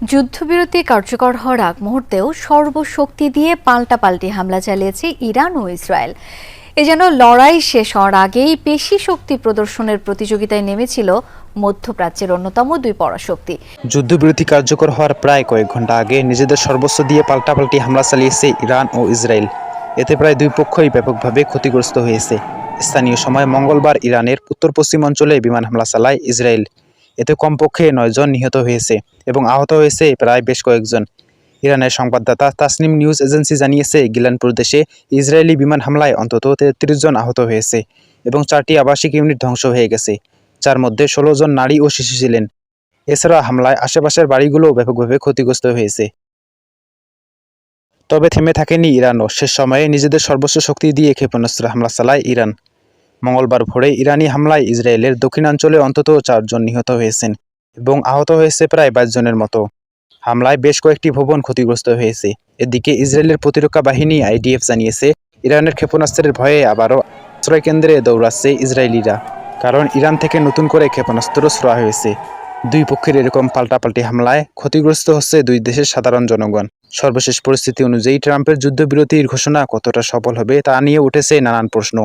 যুদ্ধবিরতি কার্যকর হওয়ার আগ মুহূর্তেও সর্বশক্তি দিয়ে পাল্টাপাল্টি হামলা চালিয়েছে ইরান ও ইসরায়েল। এ যেন লড়াই শেষ হওয়ার আগেই পেশি শক্তি প্রদর্শনের প্রতিযোগিতায় নেমেছিল মধ্যপ্রাচ্যের অন্যতম দুই পরাশক্তি। যুদ্ধবিরতি কার্যকর হওয়ার প্রায় কয়েক ঘন্টা আগে নিজেদের সর্বস্ব দিয়ে পাল্টাপাল্টি হামলা চালিয়েছে ইরান ও ইসরায়েল। এতে প্রায় দুই পক্ষই ব্যাপকভাবে ক্ষতিগ্রস্ত হয়েছে। স্থানীয় সময় মঙ্গলবার ইরানের উত্তর পশ্চিম অঞ্চলে বিমান হামলা চালায় ইসরায়েল। এতে কমপক্ষে 9 জন নিহত হয়েছে এবং আহত হয়েছে প্রায় বেশ কয়েকজন। ইরানের সংবাদদাতা তাসনিম নিউজ এজেন্সি জানিয়েছে, গিলান প্রদেশে ইসরায়েলি বিমান হামলায় অন্তত 33 জন আহত হয়েছে এবং 4টি আবাসিক ইউনিট ধ্বংস হয়ে গেছে, যার মধ্যে 16 জন নারী ও শিশু ছিলেন। এছাড়া হামলায় আশেপাশের বাড়িগুলোও ব্যাপকভাবে ক্ষতিগ্রস্ত হয়েছে। তবে থেমে থাকেনি ইরানও। শেষ সময়ে নিজেদের সর্বোচ্চ শক্তি দিয়ে ক্ষেপণাস্ত্র হামলা চালায় ইরান। মঙ্গলবার ভোরে ইরানি হামলায় ইসরায়েলের দক্ষিণাঞ্চলে অন্তত 4 জন নিহত হয়েছেন এবং আহত হয়েছে প্রায় 22 জনের মতো। হামলায় বেশ কয়েকটি ভবন ক্ষতিগ্রস্ত হয়েছে। এদিকে ইসরায়েলের প্রতিরক্ষা বাহিনী IDF জানিয়েছে, ইরানের ক্ষেপণাস্ত্রের ভয়ে আবারও আশ্রয়কেন্দ্রে দৌড়াচ্ছে ইসরায়েলিরা, কারণ ইরান থেকে নতুন করে ক্ষেপণাস্ত্র ছোড়া হয়েছে। দুই পক্ষের এরকম পাল্টাপাল্টি হামলায় ক্ষতিগ্রস্ত হচ্ছে দুই দেশের সাধারণ জনগণ। সর্বশেষ পরিস্থিতি অনুযায়ী ট্রাম্পের যুদ্ধবিরতির ঘোষণা কতটা সফল হবে তা নিয়ে উঠেছে নানান প্রশ্ন।